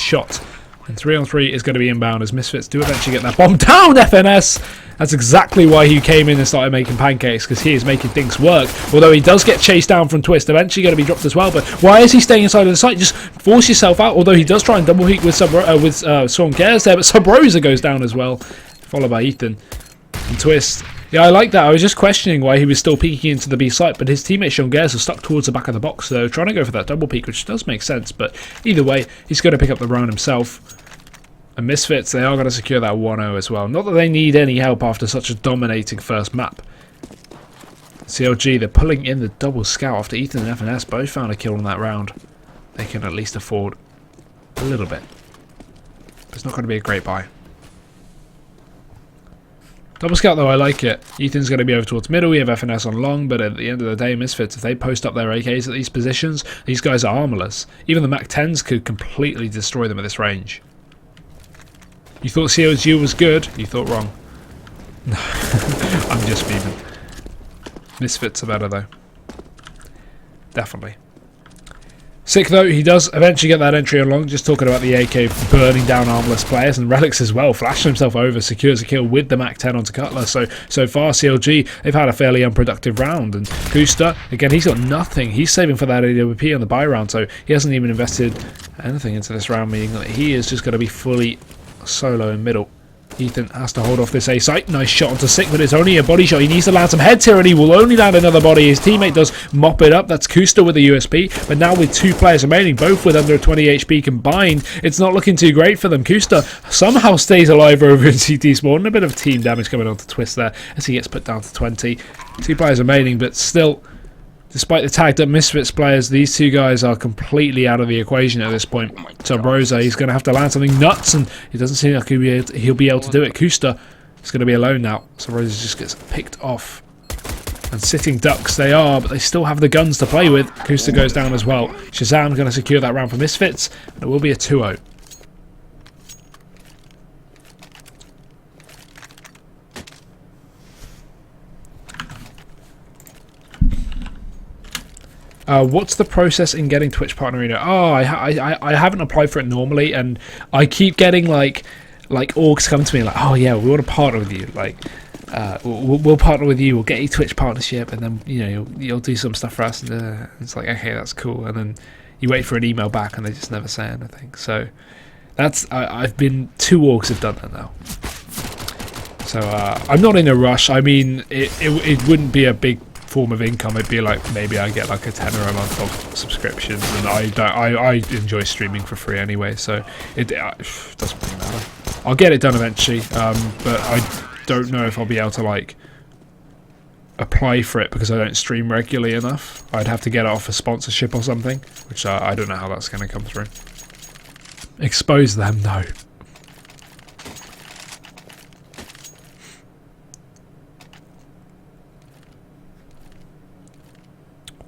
shot. And 3-on-3 is going to be inbound as Misfits do eventually get that bomb down. FNS! That's exactly why he came in and started making pancakes, because he is making things work. Although he does get chased down from Twist, eventually going to be dropped as well. But why is he staying inside of the site? Just force yourself out. Although he does try and double peek with Soncares there, but Subrosa goes down as well, followed by Ethan and Twist. Yeah, I like that. I was just questioning why he was still peeking into the B site, but his teammate Soncares was stuck towards the back of the box, so trying to go for that double peek, which does make sense. But either way, he's going to pick up the round himself. And Misfits, they are going to secure that 1-0 as well. Not that they need any help after such a dominating first map. CLG, they're pulling in the double scout after Ethan and FNS both found a kill in that round. They can at least afford a little bit. It's not going to be a great buy. Double scout though, I like it. Ethan's going to be over towards middle, we have FNS on long, but at the end of the day, Misfits, if they post up their AKs at these positions, these guys are armorless. Even the MAC-10s could completely destroy them at this range. You thought CLG was good? You thought wrong. I'm just beaming. Misfits are better though. Definitely. Sick though, he does eventually get that entry along, just talking about the AK burning down armless players, and Relics as well, flashing himself over, secures a kill with the MAC-10 onto Cutler. So far CLG, they've had a fairly unproductive round, and Kusta, again, he's got nothing. He's saving for that AWP on the buy round, so he hasn't even invested anything into this round, meaning that he is just going to be fully solo in middle. Ethan has to hold off this A site. Nice shot onto Sick, but it's only a body shot. He needs to land some heads here, and he will only land another body. His teammate does mop it up. That's Kusta with the USP, but now with 2 players remaining, both with under 20 HP combined, it's not looking too great for them. Kusta somehow stays alive over in CT spawn. A bit of team damage coming onto Twist there as he gets put down to 20. 2 players remaining, but still, despite the tagged up Misfits players, these 2 guys are completely out of the equation at this point. So Rosa, he's going to have to land something nuts, and it doesn't seem like he'll be able to do it. Kusta is going to be alone now. So Rosa just gets picked off. And sitting ducks they are, but they still have the guns to play with. Kusta goes down as well. Shazam going to secure that round for Misfits, and it will be a 2-0. What's the process in getting Twitch Partner Arena? Oh, I haven't applied for it normally, and I keep getting like orgs come to me like, oh yeah, we want to partner with you. Like, we'll partner with you. We'll get you Twitch partnership, and then you'll do some stuff for us. And it's like, okay, that's cool. And then you wait for an email back, and they just never say anything. So that's I've been 2 orgs have done that now. So I'm not in a rush. I mean, it wouldn't be a big form of income. It'd be like maybe I get like a tenner a month of subscriptions, and I enjoy streaming for free anyway, so it doesn't really matter. I'll get it done eventually, but I don't know if I'll be able to like apply for it because I don't stream regularly enough. I'd have to get it off a sponsorship or something, which I don't know how that's going to come through. Expose them, no.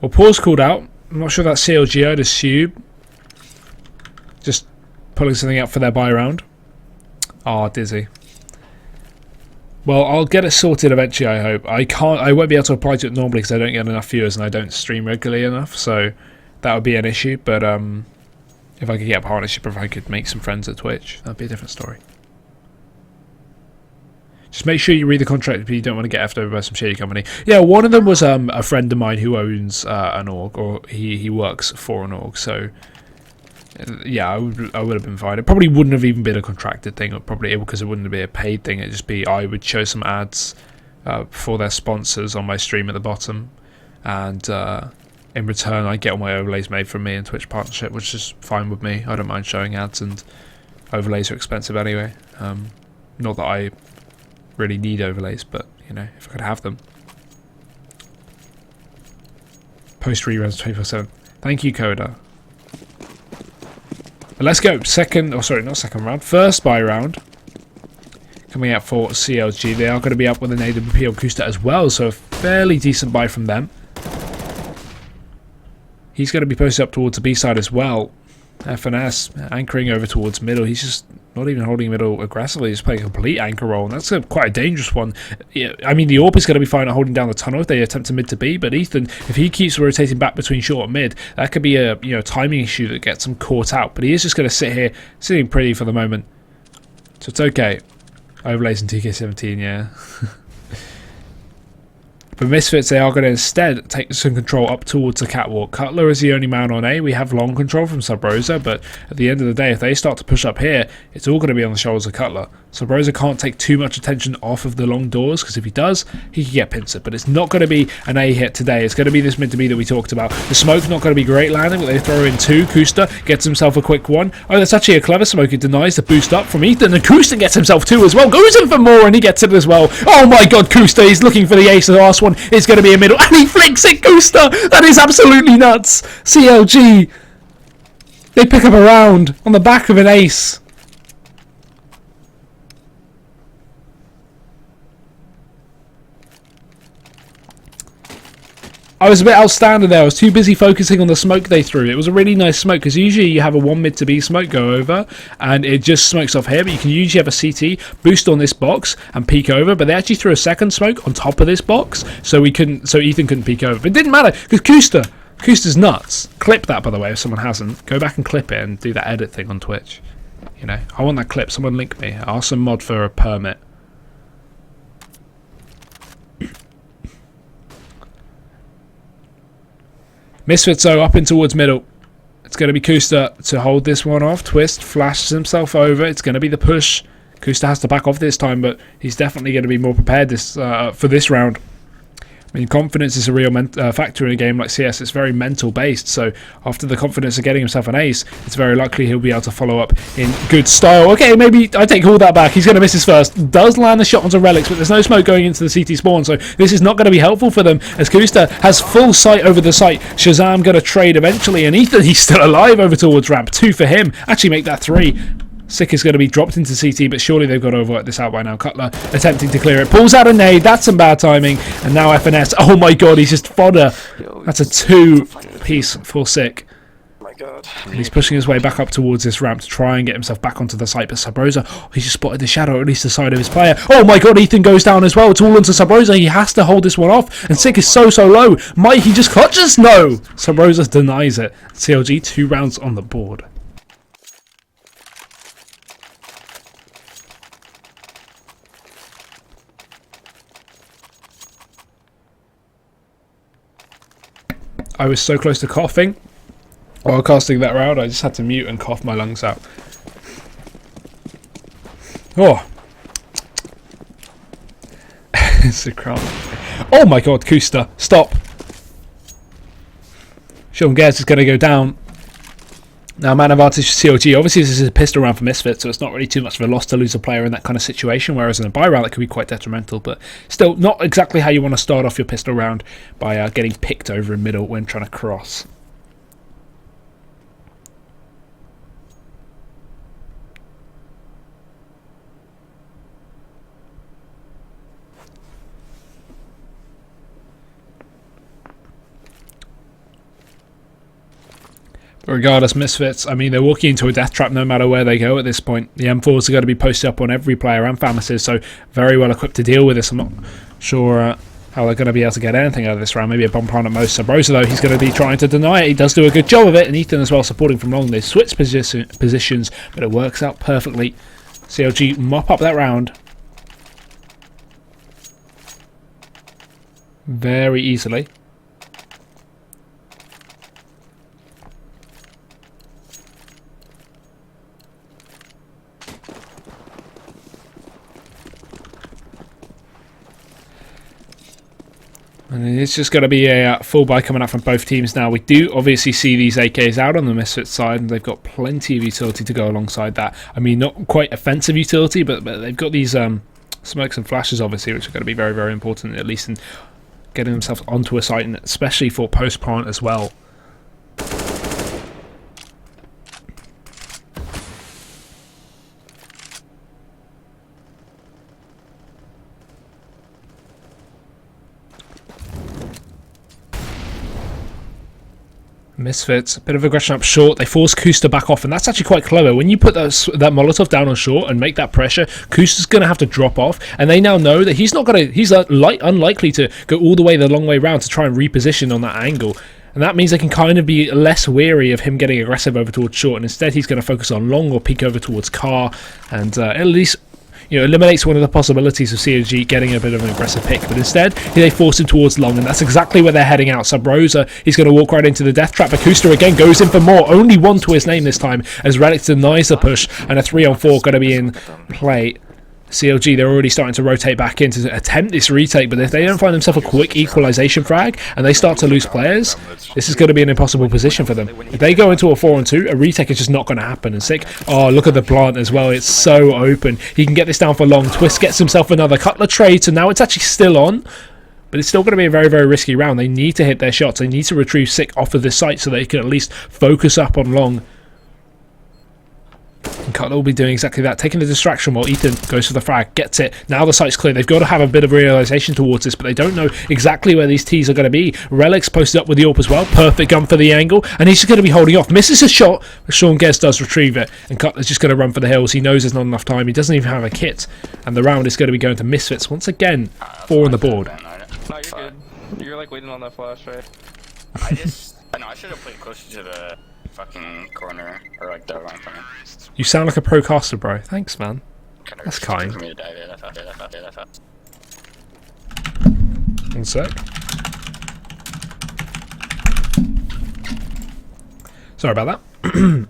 Well, pause called out. I'm not sure that's CLG, I'd assume. Just pulling something out for their buy round. Ah, dizzy. Well, I'll get it sorted eventually, I hope. I won't be able to apply to it normally because I don't get enough viewers and I don't stream regularly enough, so that would be an issue. But if I could get a partnership, if I could make some friends at Twitch, that'd be a different story. Just make sure you read the contract if you don't want to get effed over by some shady company. Yeah, one of them was a friend of mine who owns an org, or he works for an org. So yeah, I would have been fine. It probably wouldn't have even been a contracted thing, because it wouldn't be a paid thing. It'd just be I would show some ads for their sponsors on my stream at the bottom, and in return I get all my overlays made from me and Twitch partnership, which is fine with me. I don't mind showing ads, and overlays are expensive anyway. Not that I really need overlays, but if I could have them. Post reruns 24/7. Thank you, Coda. But let's go. First buy round coming out for CLG. They are going to be up with an AWP on Kusta as well, so a fairly decent buy from them. He's going to be posted up towards the B side as well. FNS anchoring over towards middle. He's just not even holding middle aggressively. He's playing a complete anchor role, and that's quite a dangerous one. Yeah, I mean, the AWP is going to be fine at holding down the tunnel if they attempt to mid to B, but Ethan, if he keeps rotating back between short and mid, that could be a timing issue that gets him caught out. But he is just going to sit here, sitting pretty for the moment. So it's okay. Overlays in TK17, yeah. But Misfits, they are going to instead take some control up towards the catwalk. Cutler is the only man on A. We have long control from Sub Rosa, but at the end of the day, if they start to push up here, it's all going to be on the shoulders of Cutler. Sub Rosa can't take too much attention off of the long doors, because if he does, he can get pincered. But it's not going to be an A hit today. It's going to be this mid to B that we talked about. The smoke's not going to be great landing, but they throw in 2. Kusta gets himself a quick 1. Oh, that's actually a clever smoke. He denies the boost up from Ethan, and Kusta gets himself 2 as well. Goes in for more, and he gets it as well. Oh my god, Kusta, he's looking for the ace. The last one is going to be a middle, and he flicks it, Kusta! That is absolutely nuts! CLG, they pick up a round on the back of an ace. I was a bit outstanding there. I was too busy focusing on the smoke they threw. It was a really nice smoke, because usually you have a 1 mid to B smoke go over and it just smokes off here, but you can usually have a CT boost on this box and peek over, but they actually threw a second smoke on top of this box, so Ethan couldn't peek over. But it didn't matter, because Kusta's nuts. Clip that, by the way, if someone hasn't. Go back and clip it and do that edit thing on Twitch. You know, I want that clip. Someone link me. Ask some mod for a permit. Misfits, though, up in towards middle. It's going to be Kusta to hold this one off. Twist flashes himself over. It's going to be the push. Kusta has to back off this time, but he's definitely going to be more prepared for this round. I mean, confidence is a real factor in a game like CS. It's very mental based, so after the confidence of getting himself an ace, it's very likely he'll be able to follow up in good style. Okay, maybe I take all that back. He's going to miss his first. Does land the shot onto Relics, but there's no smoke going into the CT spawn, so this is not going to be helpful for them, as Kusta has full sight over the site. Shazam going to trade eventually, and Ethan, he's still alive over towards ramp. 2 for him. Actually make that 3. Sick is going to be dropped into CT, but surely they've got to work this out by now. Cutler attempting to clear it. Pulls out a nade. That's some bad timing. And now FNS. Oh my god, he's just fodder. That's a 2-piece for Sick. And he's pushing his way back up towards this ramp to try and get himself back onto the site. But Sub Rosa, he's just spotted the shadow, or at least the side of his player. Oh my god, Ethan goes down as well. It's all onto Sub Rosa. He has to hold this one off. And Sick is so low. Might he just clutch us? No! Sub Rosa denies it. CLG 2 rounds on the board. I was so close to coughing while casting that round. I just had to mute and cough my lungs out. Oh. It's a crowd. Oh my god, Kusta. Stop. Sean Gers is going to go down. Now, man advantage for CLG. Obviously, this is a pistol round for Misfits, so it's not really too much of a loss to lose a player in that kind of situation, whereas in a buy round, that could be quite detrimental, but still not exactly how you want to start off your pistol round by getting picked over in middle when trying to cross. But regardless, Misfits, I mean, they're walking into a death trap no matter where they go at this point. The M4s are going to be posted up on every player and Pharmacist, so very well equipped to deal with this. I'm not sure how they're going to be able to get anything out of this round. Maybe a bump round at most. Sub Rosa, though, he's going to be trying to deny it. He does do a good job of it, and Ethan as well supporting from long. They switch positions, but it works out perfectly. CLG mop up that round very easily. And it's just going to be a full buy coming out from both teams now. We do obviously see these AKs out on the Misfits side, and they've got plenty of utility to go alongside that. I mean, not quite offensive utility, but they've got these smokes and flashes, obviously, which are going to be very, very important, at least in getting themselves onto a site, and especially for post-plant as well. Misfits, a bit of aggression up short. They force Kusta back off, and that's actually quite clever. When you put that Molotov down on short and make that pressure, Kusta's going to have to drop off, and they now know that he's unlikely to go all the way the long way round to try and reposition on that angle. And that means they can kind of be less wary of him getting aggressive over towards short, and instead he's going to focus on long or peek over towards car, and at least eliminates one of the possibilities of CLG getting a bit of an aggressive pick. But instead, they force him towards long, and that's exactly where they're heading out. Sub Rosa, he's going to walk right into the death trap. Akusta again goes in for more. Only one to his name this time, as Relic denies the push, and a 3-on-4 going to be in play. CLG, they're already starting to rotate back in to attempt this retake, but if they don't find themselves a quick equalization frag and they start to lose players, this is going to be an impossible position for them. If they go into a 4-on-2, a retake is just not going to happen. And Sick, oh, look at the plant as well, it's so open. He can get this down for long. Twist gets himself another Cutler trade, so now it's actually still on, but it's still going to be a very, very risky round. They need to hit their shots. They need to retrieve Sick off of this site so they can at least focus up on long. And Cutler will be doing exactly that, taking the distraction while Ethan goes for the frag, gets it. Now the site's clear. They've got to have a bit of realization towards this, but they don't know exactly where these T's are going to be. Relic's posted up with the AWP as well. Perfect gun for the angle, and he's just going to be holding off. Misses a shot, but Sean Gez does retrieve it, and Cutler's just going to run for the hills. He knows there's not enough time. He doesn't even have a kit, and the round is going to be going to Misfits once again. 4 on the board. No, you're good. You're like waiting on that flash, right? I should have played closer to the fucking corner, or like the line front. You sound like a pro caster, bro. Thanks, man. That's kind. For me to dive in, I thought. 1 sec. Sorry about that.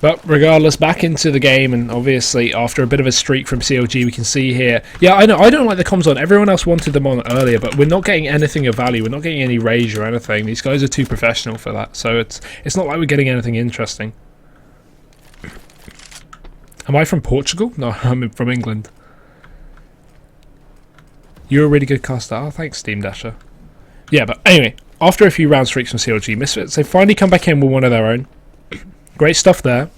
But regardless, back into the game, and obviously after a bit of a streak from CLG, we can see here. Yeah, I know, I don't like the comms on. Everyone else wanted them on earlier, but we're not getting anything of value. We're not getting any rage or anything. These guys are too professional for that, so it's not like we're getting anything interesting. Am I from Portugal? No, I'm from England. You're a really good caster. Oh, thanks, Steam Dasher. Yeah, but anyway, after a few round streaks from CLG, Misfits, they finally come back in with one of their own. Great stuff there.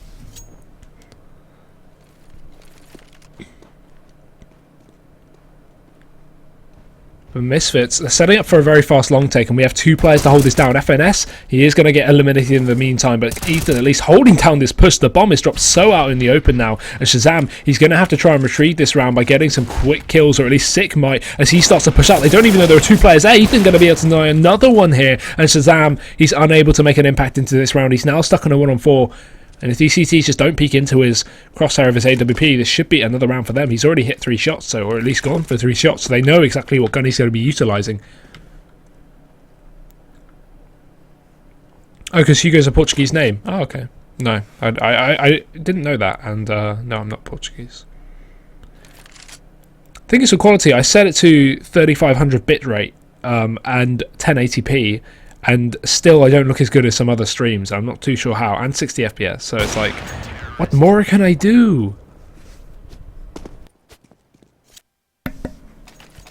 But Misfits, they're setting up for a very fast long take, and we have 2 players to hold this down. FNS, he is going to get eliminated in the meantime, but Ethan at least holding down this push. The bomb is dropped so out in the open now, and Shazam, he's going to have to try and retrieve this round by getting some quick kills, or at least Sick might, as he starts to push out. They don't even know there are 2 players there. Ethan going to be able to deny another one here, and Shazam, he's unable to make an impact into this round. He's now stuck on a 1-on-4. And if these CTs just don't peek into his crosshair of his AWP, this should be another round for them. He's already hit 3 shots, or at least gone for 3 shots, so they know exactly what gun he's going to be utilising. Oh, because Hugo's a Portuguese name. Oh, okay. No, I didn't know that, and no, I'm not Portuguese. I think it's for quality. I set it to 3500 bitrate and 1080p. And still I don't look as good as some other streams. I'm not too sure how. And 60 FPS, so it's like, what more can I do?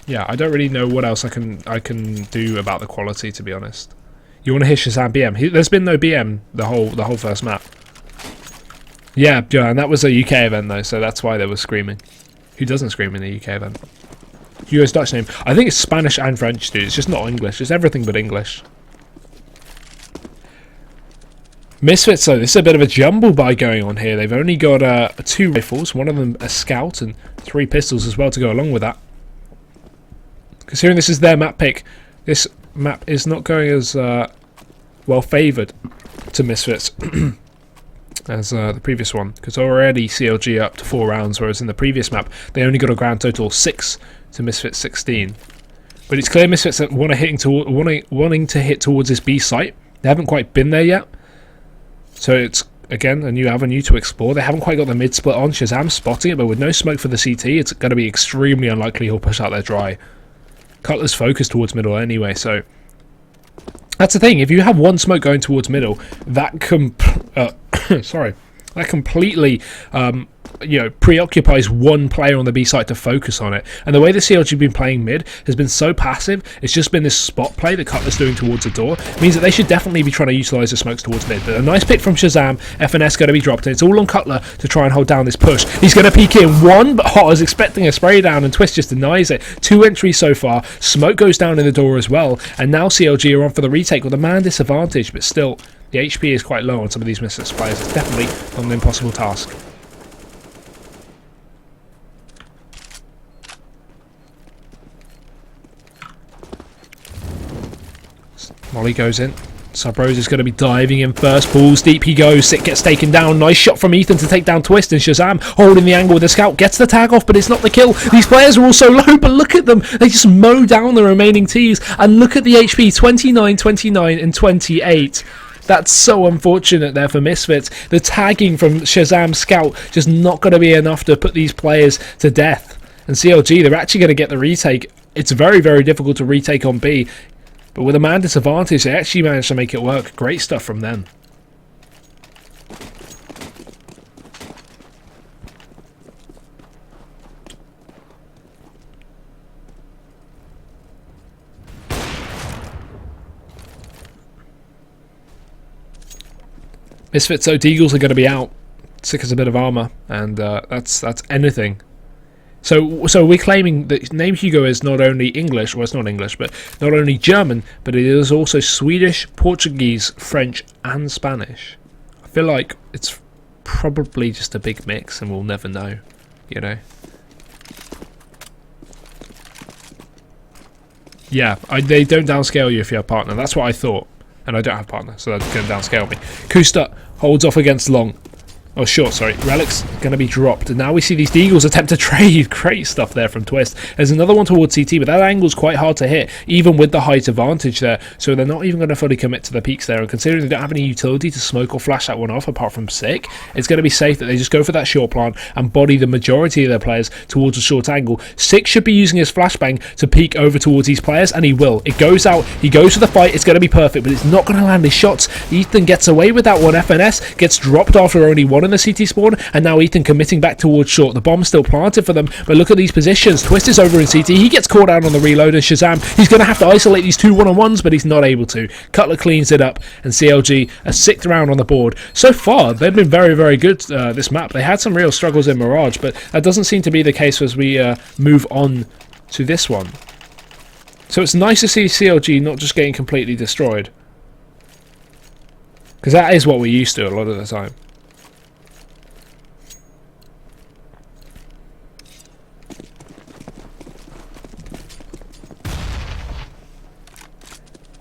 Yeah, I don't really know what else I can do about the quality, to be honest. You want to hear Shazam BM? There's been no BM the whole first map. Yeah, and that was a UK event though, so that's why they were screaming. Who doesn't scream in the UK event? US Dutch name. I think it's Spanish and French, dude. It's just not English. It's everything but English. Misfits, though, this is a bit of a jumble buy going on here. They've only got 2 rifles, one of them a scout, and 3 pistols as well to go along with that. Considering this is their map pick, this map is not going as well favoured to Misfits as the previous one, because already CLG up to 4 rounds, whereas in the previous map they only got a grand total of 6 to Misfits 16. But it's clear Misfits that wanting to hit towards this B site. They haven't quite been there yet. So it's, again, a new avenue to explore. They haven't quite got the mid-split on. Shazam spotting it, but with no smoke for the CT, it's going to be extremely unlikely he'll push out there dry. Cutler's focused towards middle anyway, so... That's the thing, if you have one smoke going towards middle, that can... sorry. That completely, preoccupies one player on the B side to focus on it. And the way the CLG have been playing mid has been so passive. It's just been this spot play that Cutler's doing towards the door. It means that they should definitely be trying to utilise the smokes towards mid. But a nice pick from Shazam. FNS going to be dropped. And it's all on Cutler to try and hold down this push. He's going to peek in one, but Hot is expecting a spray down, and Twist just denies it. 2 entries so far. Smoke goes down in the door as well. And now CLG are on for the retake with a man disadvantage, but still, the HP is quite low on some of these Misfits players. It's definitely not an impossible task. Molly goes in. Subrose is going to be diving in first. Balls deep he goes. Sick gets taken down. Nice shot from Ethan to take down Twist. And Shazam holding the angle with the scout. Gets the tag off, but it's not the kill. These players are all so low, but look at them. They just mow down the remaining Ts. And look at the HP. 29, 29, and 28. That's so unfortunate there for Misfits. The tagging from Shazam Scout just not going to be enough to put these players to death. And CLG, they're actually going to get the retake. It's very, very difficult to retake on B. But with a man disadvantage, they actually managed to make it work. Great stuff from them. Misfits, so Deagles are going to be out. Sick as a bit of armor, and that's anything. So we're claiming that Name Hugo is not only English, well, it's not English, but not only German, but it is also Swedish, Portuguese, French, and Spanish. I feel like it's probably just a big mix, and we'll never know, you know. Yeah, they don't downscale you if you have partner. That's what I thought, and I don't have partner, so they're going to downscale me. Kusta holds off against Long. Oh, short, sorry. Relic's going to be dropped. And now we see these Deagles attempt to trade. Great stuff there from Twist. There's another one towards CT, but that angle's quite hard to hit, even with the height advantage there. So they're not even going to fully commit to the peaks there. And considering they don't have any utility to smoke or flash that one off, apart from Sick, it's going to be safe that they just go for that short plant and body the majority of their players towards a short angle. Sick should be using his flashbang to peek over towards these players, and he will. It goes out. He goes for the fight. It's going to be perfect, but it's not going to land his shots. Ethan gets away with that one. FNS gets dropped after only one in the CT spawn, and now Ethan committing back towards short. The bomb's still planted for them, but look at these positions. Twist is over in CT. He gets caught out on the reload, and Shazam, he's going to have to isolate these 2 one-on-ones, but he's not able to. Cutler cleans it up, and CLG a 6th round on the board. So far, they've been very, very good this map. They had some real struggles in Mirage, but that doesn't seem to be the case as we move on to this one. So it's nice to see CLG not just getting completely destroyed, because that is what we're used to a lot of the time.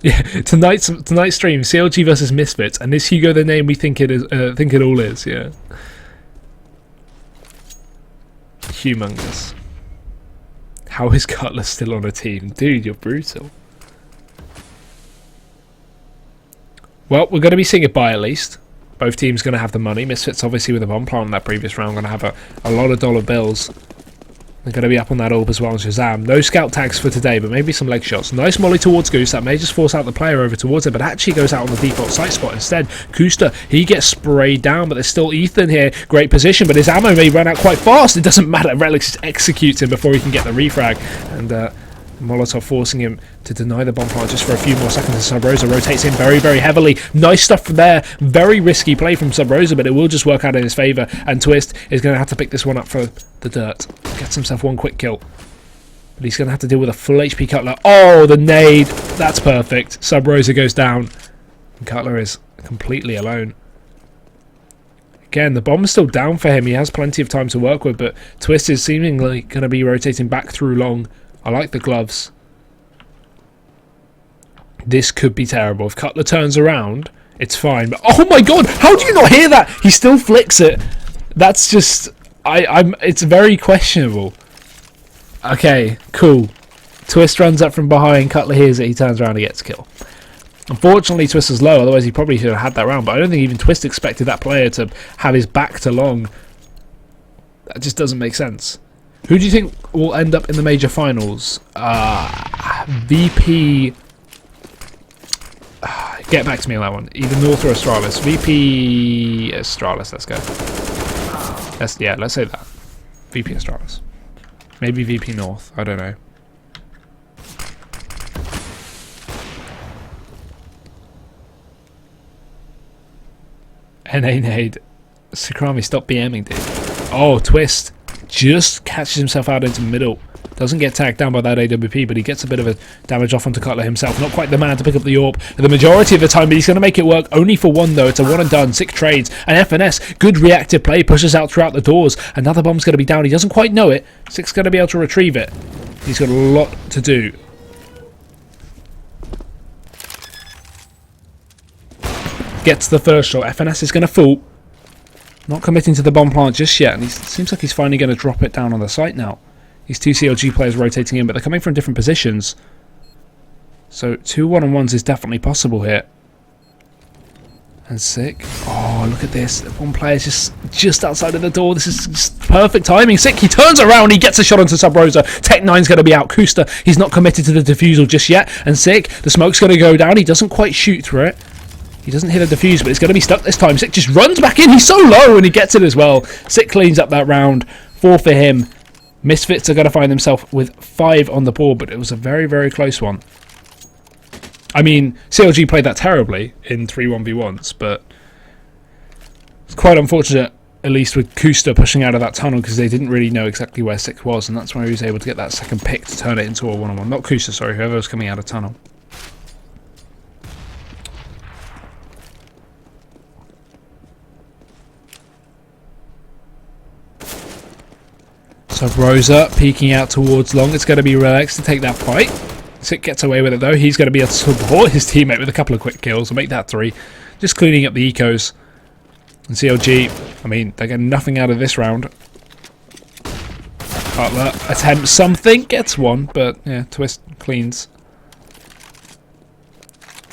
Yeah, tonight's stream, CLG versus Misfits, and is Hugo the name we think it is? Think it all is, yeah. Humongous. How is Cutler still on a team, dude? You're brutal. Well, we're going to be seeing it by at least. Both teams going to have the money. Misfits obviously with a bomb plant in that previous round going to have a lot of dollar bills. They're going to be up on that orb as well as Shazam. No scout tags for today, but maybe some leg shots. Nice molly towards Goose. That may just force out the player over towards it, but actually goes out on the default site spot instead. Kusta, he gets sprayed down, but there's still Ethan here. Great position, but his ammo may run out quite fast. It doesn't matter. Relic just executes him before he can get the refrag. And Molotov forcing him to deny the bomb plant just for a few more seconds. Sub Rosa rotates in very, very heavily. Nice stuff from there. Very risky play from Sub Rosa, but it will just work out in his favour. And Twist is going to have to pick this one up for the dirt. Gets himself one quick kill. But he's going to have to deal with a full HP Cutler. Oh, the nade. That's perfect. Sub Rosa goes down. And Cutler is completely alone. Again, the bomb's still down for him. He has plenty of time to work with, but Twist is seemingly going to be rotating back through long. I like the gloves. This could be terrible. If Cutler turns around, it's fine. But oh my god, how do you not hear that? He still flicks it. That's just... it's very questionable. Okay, cool. Twist runs up from behind. Cutler hears it. He turns around and gets a kill. Unfortunately, Twist is low. Otherwise, he probably should have had that round. But I don't think even Twist expected that player to have his back to long. That just doesn't make sense. Who do you think will end up in the major finals? VP Get back to me on that one. Either North or Astralis. VP Astralis, let's go. Let's say that. VP Astralis. Maybe VP North, I don't know. NA nade. Sakrami, stop BMing, dude. Oh, Twist. Just catches himself out into the middle. Doesn't get tagged down by that AWP, but he gets a bit of a damage off onto Cutler himself. Not quite the man to pick up the AWP the majority of the time, but he's going to make it work. Only for one, though. It's a one and done. Sick trades. And FNS, good reactive play, pushes out throughout the doors. Another bomb's going to be down. He doesn't quite know it. Sick's going to be able to retrieve it. He's got a lot to do. Gets the first shot. FNS is going to fall. Not committing to the bomb plant just yet. And it seems like he's finally going to drop it down on the site now. These two CLG players rotating in, but they're coming from different positions. So 2 1-on-1s is definitely possible here. And Sick. Oh, look at this. One player's just outside of the door. This is just perfect timing. Sick, he turns around. He gets a shot onto Sub Rosa. Tech 9's going to be out. Kusta, he's not committed to the defusal just yet. And Sick, the smoke's going to go down. He doesn't quite shoot through it. He doesn't hit a defuse, but it's going to be stuck this time. Sick just runs back in. He's so low, and he gets it as well. Sick cleans up that round. 4 for him. Misfits are going to find themselves with 5 on the board, but it was a very, very close one. I mean, CLG played that terribly in 3 1v1s, but it's quite unfortunate, at least with Kusta pushing out of that tunnel, because they didn't really know exactly where Sick was, and that's why he was able to get that second pick to turn it into a 1-on-1. Not Kusta, sorry, whoever was coming out of tunnel. So Rosa peeking out towards long. It's going to be Relax to take that fight. Sick gets away with it though. He's going to be able to support his teammate with a couple of quick kills and make that 3. Just cleaning up the ecos. And CLG, I mean, they're getting nothing out of this round. Butler attempts something, gets 1, but yeah, Twist cleans.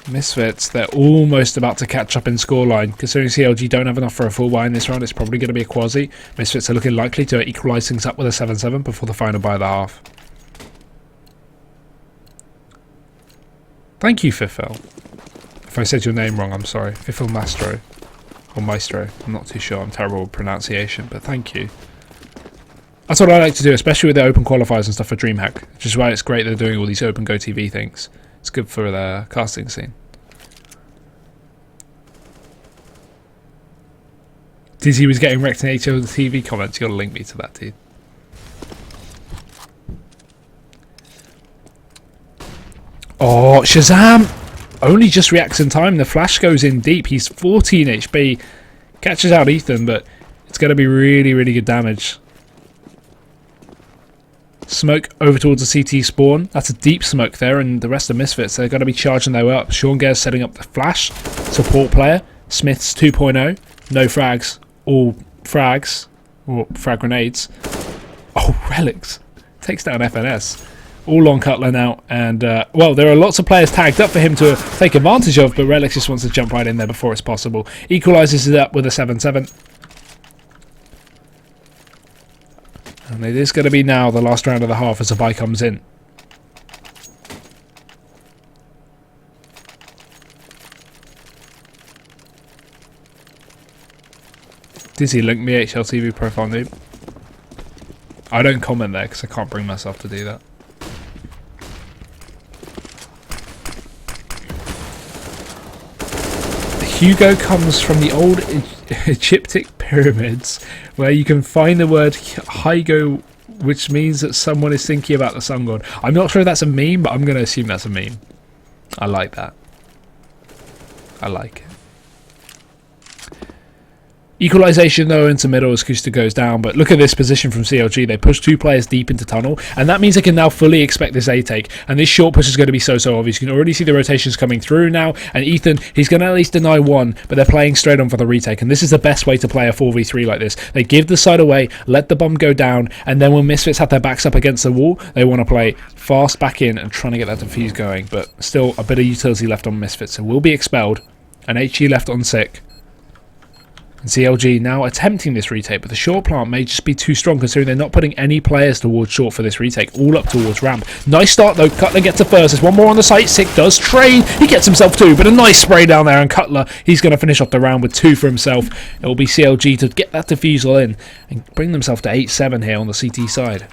Misfits, they're almost about to catch up in scoreline. Considering CLG don't have enough for a full buy in this round, it's probably going to be a quasi. Misfits are looking likely to equalise things up with a 7-7 before the final buy of the half. Thank you, Fifel. If I said your name wrong, I'm sorry. Fifel Mastro. Or Maestro. I'm not too sure. I'm terrible with pronunciation, but thank you. That's what I like to do, especially with the open qualifiers and stuff for DreamHack. Which is why it's great they're doing all these open GoTV things. It's good for the casting scene. Dizzy was getting wrecked in HLTV comments. You gotta link me to that, dude. Oh, Shazam! Only just reacts in time. The flash goes in deep. He's 14 HP. Catches out Ethan, but it's going to be really, really good damage. Smoke over towards the CT spawn. That's a deep smoke there, and the rest of Misfits, they're going to be charging their way up. Sean Gare's setting up the flash. Support player. Smith's 2.0. No frags. All frags. Or frag grenades. Oh, Relics. Takes down FNS. All on Cutler now, and well, there are lots of players tagged up for him to take advantage of, but Relics just wants to jump right in there before it's possible. Equalises it up with a 7-7. And it is going to be now the last round of the half as the buy comes in. Dizzy, link me HLTV profile noob. I don't comment there because I can't bring myself to do that. Hugo comes from the old Egyptic pyramids, where you can find the word Hygo, which means that someone is thinking about the sun god. I'm not sure if that's a meme, but I'm going to assume that's a meme. I like that. I like it. Equalisation though into middle as Kusta goes down, but look at this position from CLG. They push 2 players deep into tunnel, and that means they can now fully expect this A take, and this short push is going to be so obvious. You can already see the rotations coming through now, and Ethan, he's going to at least deny 1, but they're playing straight on for the retake, and this is the best way to play a 4v3 like this. They give the side away, let the bomb go down, and then when Misfits have their backs up against the wall, they want to play fast back in and trying to get that defuse going, but still a bit of utility left on Misfits, so will be expelled, and HE left on Sick. And CLG now attempting this retake, but the short plant may just be too strong considering they're not putting any players towards short for this retake, all up towards ramp. Nice start though, Cutler gets to first, there's one more on the site, Sick does trade, he gets himself 2, but a nice spray down there, and Cutler, he's going to finish off the round with 2 for himself. It will be CLG to get that defusal in and bring themselves to 8-7 here on the CT side.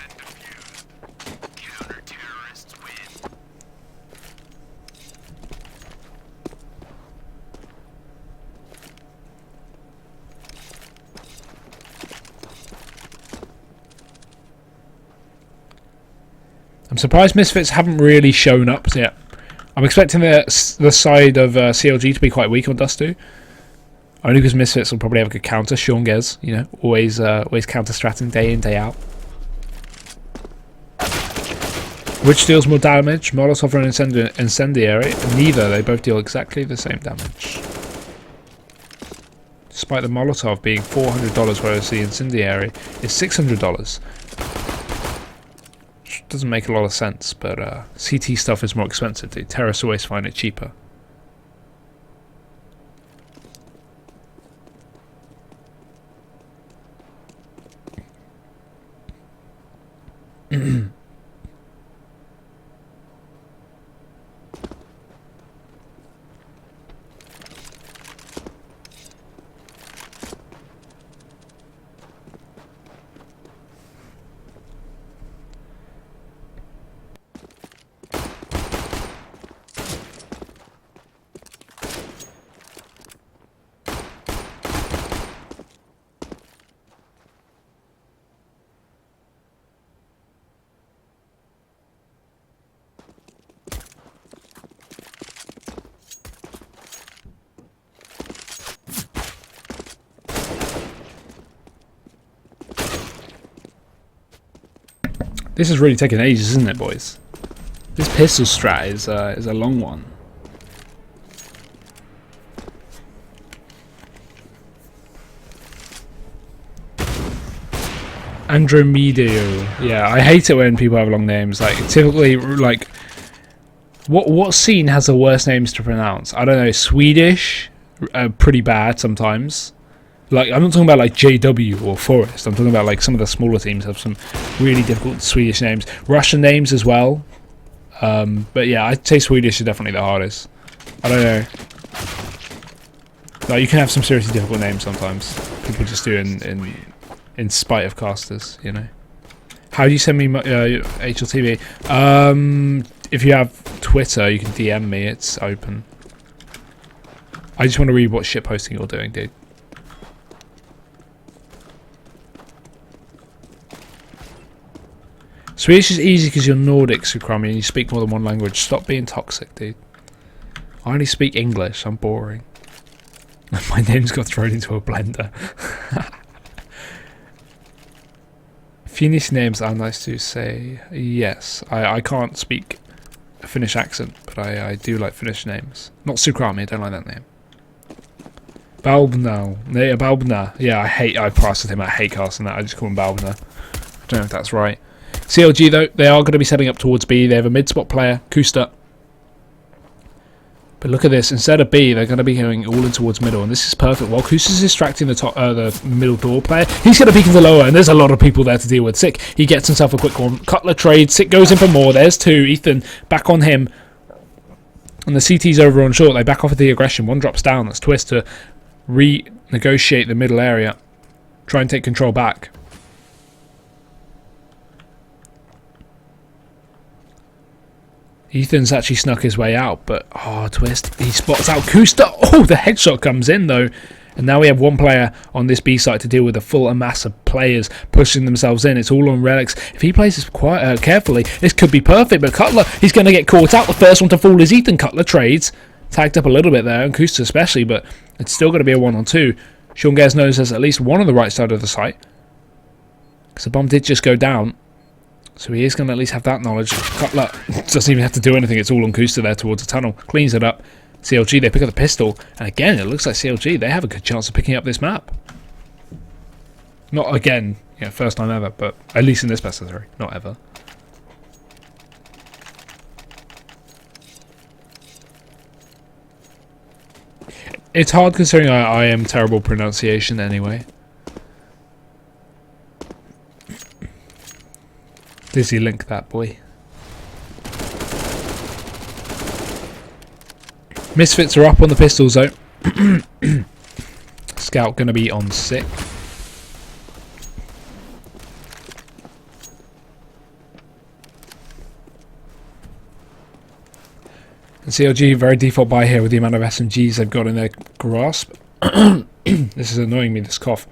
I'm surprised Misfits haven't really shown up yet. I'm expecting the side of CLG to be quite weak on Dust 2. Only because Misfits will probably have a good counter. Sean Gez, you know, always counter-stratting day in, day out. Which deals more damage? Molotov or Incendiary? Neither, they both deal exactly the same damage. Despite the Molotov being $400, whereas the Incendiary is $600. Doesn't make a lot of sense, but CT stuff is more expensive, dude. Terrorists always find it cheaper. This is really taking ages, isn't it, boys? This pistol strat is a long one. Andromedio. Yeah, I hate it when people have long names. Like, typically, like, what scene has the worst names to pronounce? I don't know. Swedish, pretty bad sometimes. Like, I'm not talking about like JW or Forest. I'm talking about like some of the smaller teams have some really difficult Swedish names. Russian names as well. But yeah, I'd say Swedish is definitely the hardest. I don't know. Like, you can have some seriously difficult names sometimes. People just do in spite of casters, you know. How do you send me HLTV? If you have Twitter, you can DM me. It's open. I just want to read what shit posting you're doing, dude. Swedish is easy because you're Nordic, Sukrami, and you speak more than one language. Stop being toxic, dude. I only speak English. I'm boring. My name's got thrown into a blender. Finnish names are nice to say. Yes, I can't speak a Finnish accent, but I do like Finnish names. Not Sukrami, I don't like that name. Balbna. Yeah, I passed with him. I hate casting that. I just call him Balbna. I don't know if that's right. CLG, though, they are going to be setting up towards B. They have a mid-spot player, Kusta. But look at this. Instead of B, they're going to be going all in towards middle. And this is perfect. While Kusta's distracting the middle door player, he's going to peek into lower. And there's a lot of people there to deal with. Sick. He gets himself a quick one. Cutler trades. Sick goes in for more. There's 2. Ethan back on him. And the CT's over on short. They back off of the aggression. One drops down. That's Twist to renegotiate the middle area. Try and take control back. Ethan's actually snuck his way out, but Twist, he spots out Kusta. Oh, the headshot comes in though, and now we have one player on this B site to deal with a full mass of players pushing themselves in. It's all on Relics. If he plays this quite carefully, this could be perfect. But Cutler, he's going to get caught out. The first one to fall is Ethan. Cutler trades, tagged up a little bit there, and Kusta especially, but it's still going to be a 1-on-2. Sean Gez knows there's at least one on the right side of the site, because the bomb did just go down. So he is going to at least have that knowledge. Cutler doesn't even have to do anything. It's all on Kusta there towards the tunnel. Cleans it up. CLG, they pick up the pistol. And again, it looks like CLG, they have a good chance of picking up this map. Not again, first time ever, but at least in this best of 3. Not ever. It's hard considering I am terrible pronunciation anyway. Dizzy Link that boy. Misfits are up on the pistols though. Scout gonna be on sick. And CLG very default buy here with the amount of SMGs they've got in their grasp. This is annoying me, this cough.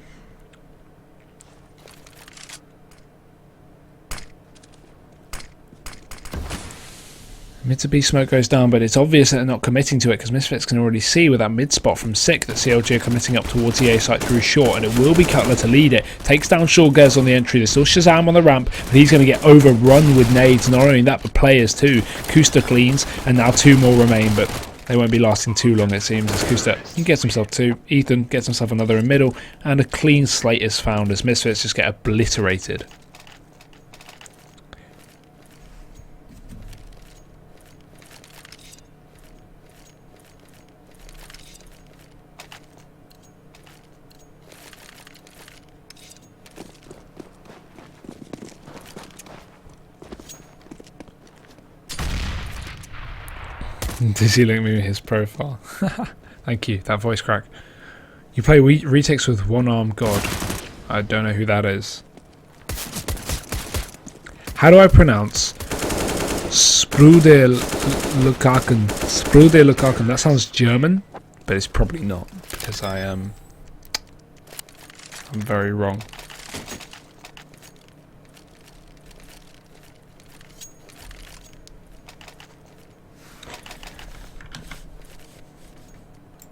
Mid to B smoke goes down, but it's obvious that they're not committing to it because Misfits can already see with that mid spot from Sick that CLG are committing up towards the A site through short, and it will be Cutler to lead it. Takes down Shawgez on the entry. There's still Shazam on the ramp, but he's going to get overrun with nades. Not only that, but players too. Kusta cleans, and now 2 more remain, but they won't be lasting too long it seems, as Kusta he gets himself 2. Ethan gets himself another in middle, and a clean slate is found as Misfits just get obliterated. Dizzy link me his profile. Thank you, that voice crack. You play retakes with one-armed god. I don't know who that is. How do I pronounce Sprude Lukaken? Sprude Lukaken. That sounds German, but it's probably not because I'm very wrong.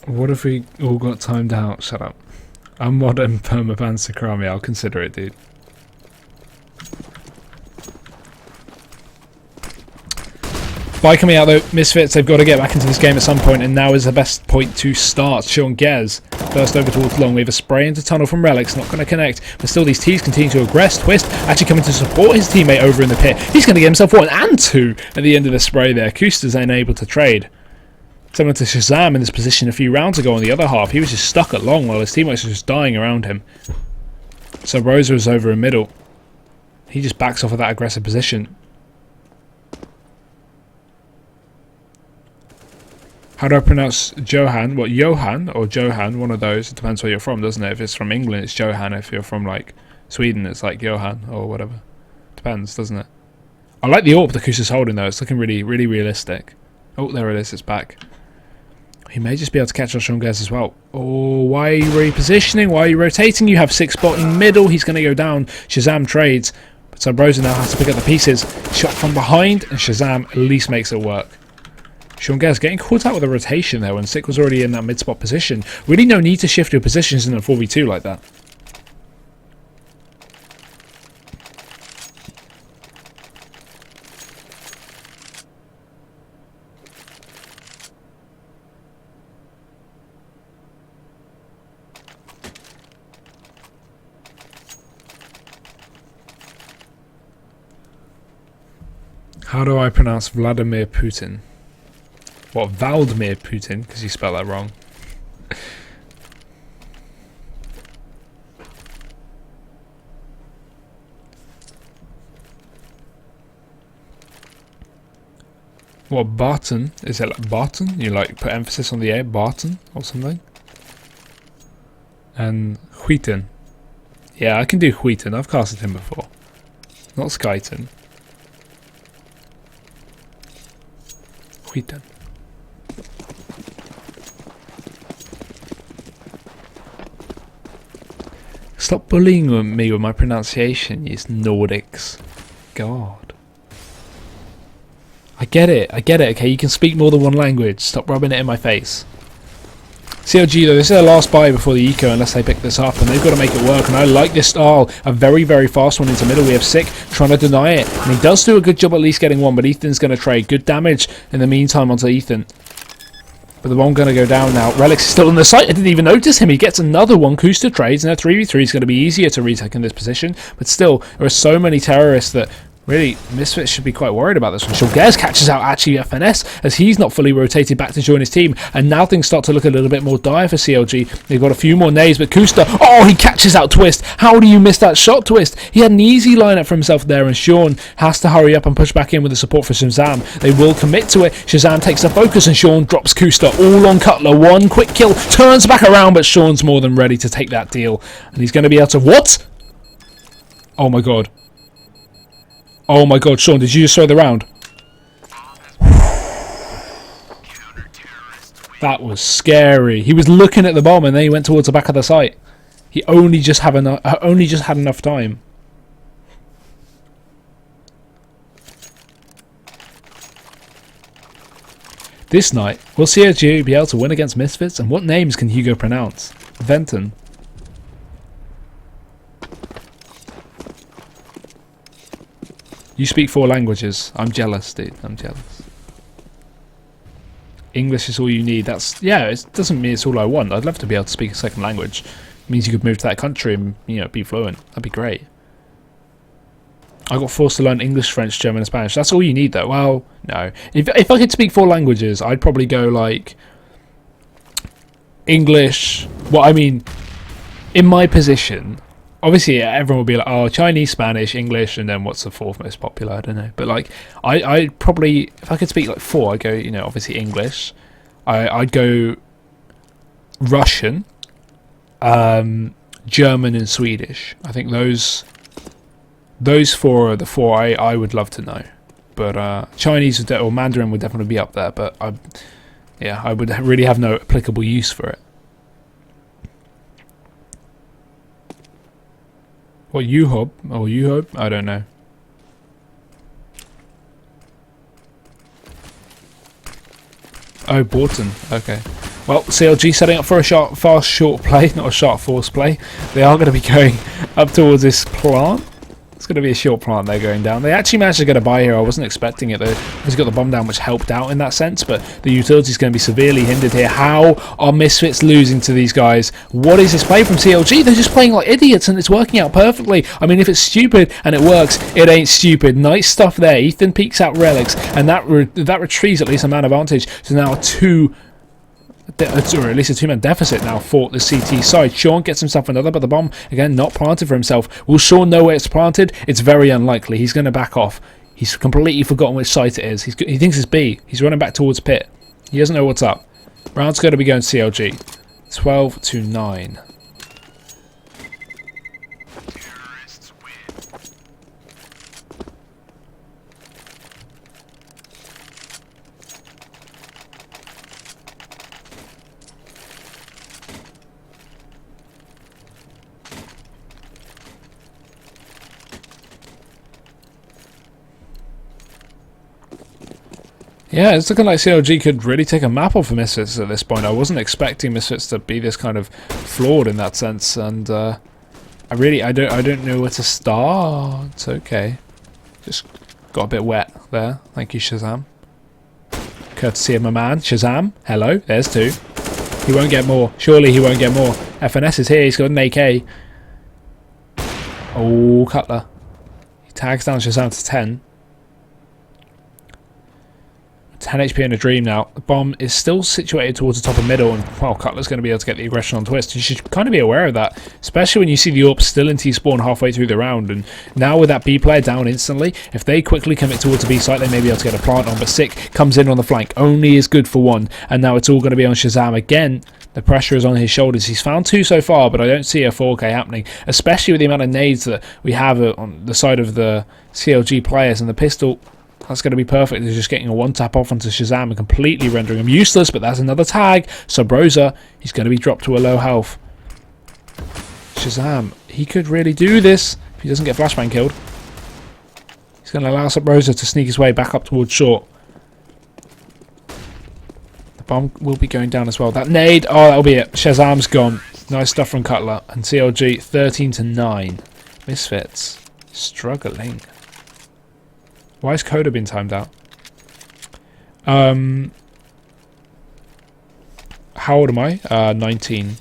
What if we all got timed out? Shut up. I'm modern permaban Sakrami. I'll consider it, dude. By coming out though, Misfits, they've got to get back into this game at some point, and now is the best point to start. Shawgez burst over towards long. We have a spray into tunnel from Relics, not going to connect, but still these T's continue to aggress. Twist actually coming to support his teammate over in the pit. He's going to get himself 1 and 2 at the end of the spray there. Kusta's unable to trade. Similar to Shazam in this position a few rounds ago on the other half, he was just stuck at long while his teammates were just dying around him. So Rosa is over in middle. He just backs off of that aggressive position. How do I pronounce Johan? What, Johan or Johan? One of those. It depends where you're from, doesn't it? If it's from England, it's Johan. If you're from like Sweden, it's like Johan or whatever. Depends, doesn't it? I like the AWP the Kusa's holding though. It's looking really, really realistic. Oh, there it is. It's back. He may just be able to catch Shawgez as well. Oh, why are you repositioning? Why are you rotating? You have 6 spot in middle. He's going to go down. Shazam trades. But Sabrosa now has to pick up the pieces. Shot from behind, and Shazam at least makes it work. Shawgez getting caught out with a rotation there when Sick was already in that mid-spot position. Really no need to shift your positions in a 4v2 like that. How do I pronounce Vladimir Putin? What, Valdemir Putin? Because you spell that wrong. What, Barton? Is it like Barton? You like put emphasis on the A, Barton or something? And Huiton. Yeah, I can do Huiton. I've casted him before. Not Skyton. Huiton. Stop bullying me with my pronunciation, you Nordics. God. I get it, okay? You can speak more than one language. Stop rubbing it in my face. CLG though, this is their last buy before the eco unless they pick this up, and they've got to make it work, and I like this style. A very, very fast one into middle. We have Sick trying to deny it, and he does do a good job at least getting one, but Ethan's going to trade. Good damage in the meantime onto Ethan. But the one going to go down now. Relics is still on the site. I didn't even notice him. He gets another one. Kusta trades, and a 3v3 is going to be easier to retake in this position, but still, there are so many terrorists that Really, Misfits should be quite worried about this one. Shulgez catches out actually FNS as he's not fully rotated back to join his team. And now things start to look a little bit more dire for CLG. They've got a few more nades, but Kusta, oh, he catches out Twist. How do you miss that shot, Twist? He had an easy lineup for himself there, and Sean has to hurry up and push back in with the support for Shazam. They will commit to it. Shazam takes the focus, and Sean drops Kusta all on Cutler. One quick kill, turns back around, but Sean's more than ready to take that deal. And he's going to be able to... What? Oh my god. Oh my god, Sean, did you just throw the round? That was scary. He was looking at the bomb and then he went towards the back of the site. He only just had enough time. This night, will CLG be able to win against Misfits? And what names can Hugo pronounce? Venton. You speak 4 languages. I'm jealous, dude. I'm jealous. English is all you need. That's, yeah, it doesn't mean it's all I want. I'd love to be able to speak a second language. It means you could move to that country and, you know, be fluent. That'd be great. I got forced to learn English, French, German, and Spanish. That's all you need, though. Well, no. If I could speak 4 languages, I'd probably go, like, English. Well, I mean, in my position... Obviously, everyone will be like, oh, Chinese, Spanish, English, and then what's the 4th most popular? I don't know. But, like, I'd probably, if I could speak, like, 4, I'd go, you know, obviously English. I'd go Russian, German, and Swedish. I think those 4 are the 4 I would love to know. But Chinese or Mandarin would definitely be up there. But, I would really have no applicable use for it. What, U-Hub? Or U-Hub? I don't know. Oh, Borton. Okay. Well, CLG setting up for a fast short play, not a sharp force play. They are going to be going up towards this plant. It's going to be a short plant they're going down. They actually managed to get a buy here. I wasn't expecting it though. He's got the bomb down, which helped out in that sense, but the utility is going to be severely hindered here. How are Misfits losing to these guys? What is this play from CLG? They're just playing like idiots and it's working out perfectly. I mean, if it's stupid and it works, it ain't stupid. Nice stuff there. Ethan peeks out relics, and that retrieves at least a man advantage to now or at least a 2-man deficit now for the CT side. Sean gets himself another, but the bomb, again, not planted for himself. Will Sean know where it's planted? It's very unlikely. He's going to back off. He's completely forgotten which site it is. He thinks it's B. He's running back towards pit. He doesn't know what's up. Round's going to be going CLG. 12-9. Yeah, it's looking like CLG could really take a map off of Misfits at this point. I wasn't expecting Misfits to be this kind of flawed in that sense, and I don't know where to start. It's okay. Just got a bit wet there. Thank you, Shazam. Courtesy of my man, Shazam. Hello, there's 2. He won't get more. Surely he won't get more. FNS is here. He's got an AK. Oh, Cutler. He tags down Shazam to 10. 10 HP in a Dream now. The bomb is still situated towards the top of middle, and well, Cutler's going to be able to get the aggression on Twist. You should kind of be aware of that, especially when you see the AWP still in T-spawn halfway through the round. And now with that B player down instantly, if they quickly commit towards the B site, they may be able to get a plant on. But Sick comes in on the flank, only is good for 1, and now it's all going to be on Shazam again. The pressure is on his shoulders. He's found 2 so far, but I don't see a 4K happening, especially with the amount of nades that we have on the side of the CLG players, and the pistol. That's going to be perfect. They're just getting a 1-tap off onto Shazam and completely rendering him useless, but that's another tag. Subrosa, he's going to be dropped to a low health. Shazam, he could really do this if he doesn't get flashbang killed. He's going to allow Subrosa to sneak his way back up towards short. The bomb will be going down as well. That nade, oh, that'll be it. Shazam's gone. Nice stuff from Cutler. And CLG 13-9. Misfits struggling. Why has Coda been timed out? How old am I? 19.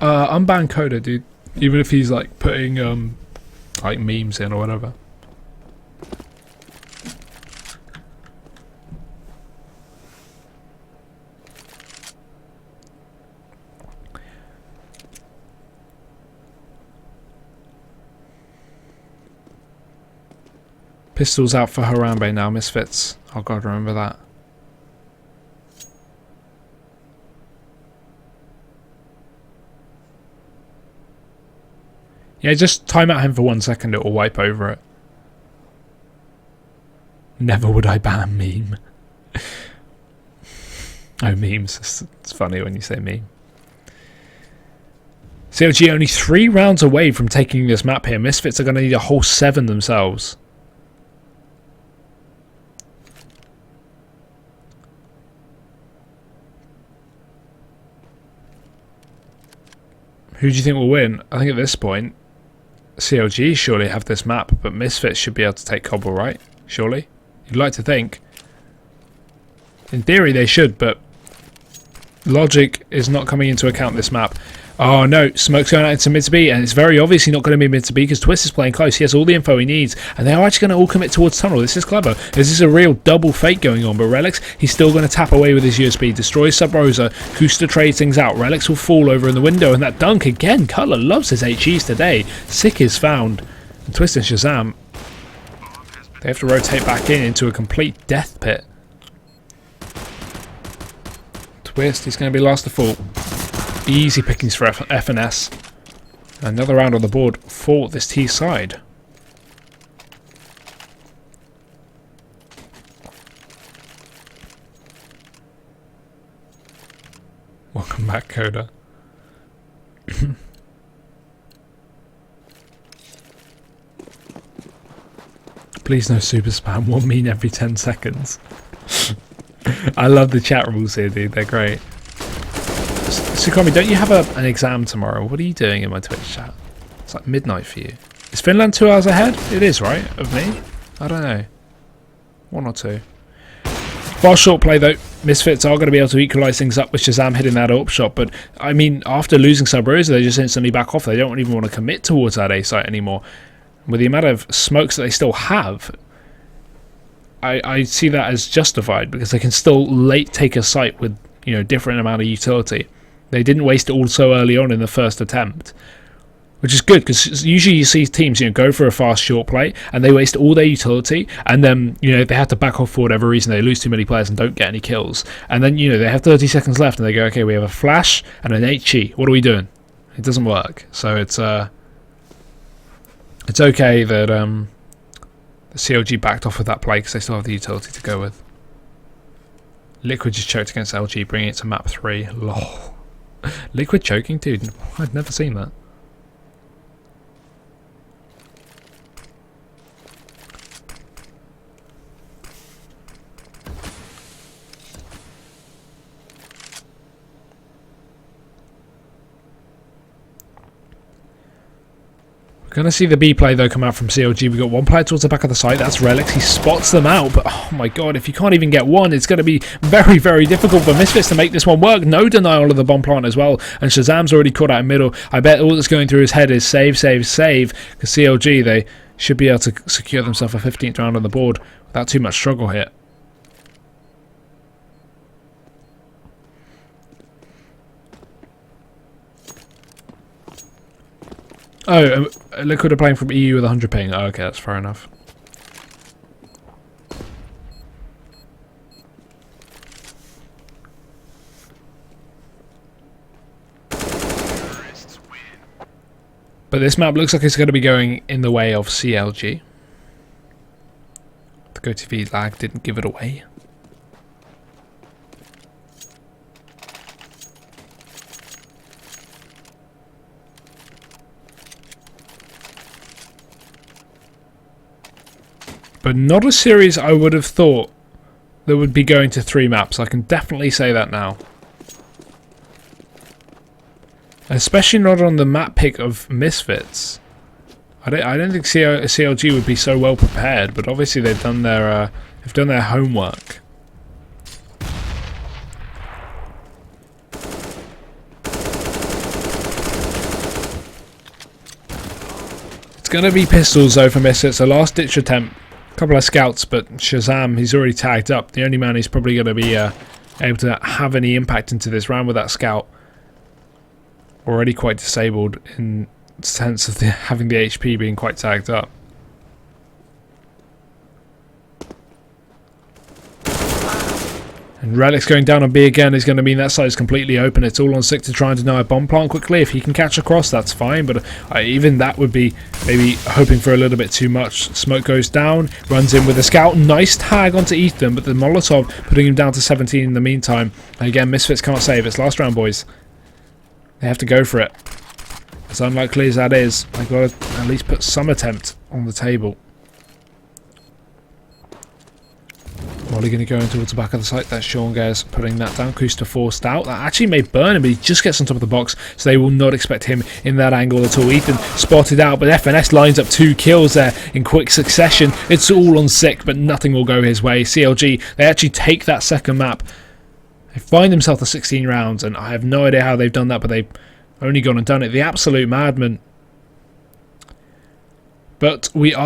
Unban Coda, dude. Even if he's like putting like memes in or whatever. Pistols out for Harambe now, Misfits. Oh god, remember that. Yeah, just time out him for 1 second, it will wipe over it. Never would I ban meme. Oh, memes. It's funny when you say meme. CLG only 3 rounds away from taking this map here. Misfits are going to need a whole 7 themselves. Who do you think will win? I think at this point, CLG surely have this map, but Misfits should be able to take Cobble, right? Surely? You'd like to think. In theory they should, but logic is not coming into account this map. Oh no, smoke's going out into mid to B, and it's very obviously not going to be mid to B because Twist is playing close. He has all the info he needs, and they are actually going to all commit towards tunnel. This is clever. This is a real double fake going on, but Relics, he's still going to tap away with his USB, destroys Sub Rosa, Kusta trades things out. Relics will fall over in the window, and that dunk again. Cutler loves his HEs today. Sick is found. And Twist and Shazam, they have to rotate back into a complete death pit. Twist, he's going to be last to fall. Easy pickings for F and S. Another round on the board for this T side. Welcome back, Coda. Please no super spam. 1 mean every 10 seconds. I love the chat rules here, dude. They're great. Sukomi, don't you have an exam tomorrow? What are you doing in my Twitch chat? It's like midnight for you. Is Finland 2 hours ahead? It is, right? Of me? I don't know. 1 or 2. Fast short play though. Misfits are going to be able to equalise things up with Shazam hitting that AWP shot, but I mean, after losing Sub Rosa, they just instantly back off. They don't even want to commit towards that A site anymore. With the amount of smokes that they still have, I see that as justified because they can still late take a site with, you know, different amount of utility. They didn't waste it all so early on in the first attempt, which is good because usually you see teams, you know, go for a fast short play and they waste all their utility, and then, you know, they have to back off for whatever reason. They lose too many players and don't get any kills, and then, you know, they have 30 seconds left and they go, okay, we have a flash and an HE. What are we doing? It doesn't work. So it's okay that the CLG backed off with that play because they still have the utility to go with. Liquid just choked against LG, bringing it to map 3. Lol. Liquid choking, dude. I'd never seen that. We're going to see the B play though come out from CLG. We've got 1 player towards the back of the site. That's Relics. He spots them out, but oh my god, if you can't even get 1, it's going to be very, very difficult for Misfits to make this one work. No denial of the bomb plant as well, and Shazam's already caught out in middle. I bet all that's going through his head is save, save, save, because CLG, they should be able to secure themselves a 15th round on the board without too much struggle here. Oh, Liquid are playing from EU with 100 ping. Oh, okay, that's fair enough. But this map looks like it's going to be going in the way of CLG. The GoTV lag didn't give it away. But not a series I would have thought that would be going to 3 maps. I can definitely say that now. Especially not on the map pick of Misfits. I don't think CLG would be so well prepared, but obviously they've done their homework. going to be pistols though for Misfits. A last ditch attempt. A couple of scouts, but Shazam, he's already tagged up. The only man who's probably going to be able to have any impact into this round with that scout. Already quite disabled in the sense of having the HP being quite tagged up. And Relic's going down on B again is going to mean that side is completely open. It's all on Sick to try and deny a bomb plant quickly. If he can catch across, that's fine, but even that would be maybe hoping for a little bit too much. Smoke goes down, runs in with a scout. Nice tag onto Ethan, but the Molotov putting him down to 17 in the meantime. And again, Misfits can't save. It's last round, boys. They have to go for it. As unlikely as that is, they've got to at least put some attempt on the table. Molly going to go in towards the back of the site. That's Sean Gares putting that down. Kuster forced out. That actually may burn him, but he just gets on top of the box, so they will not expect him in that angle at all. Ethan spotted out, but FNS lines up 2 kills there in quick succession. It's all on Sick, but nothing will go his way. CLG, they actually take that second map. They find themselves to 16 rounds, and I have no idea how they've done that, but they've only gone and done it. The absolute madman. But we are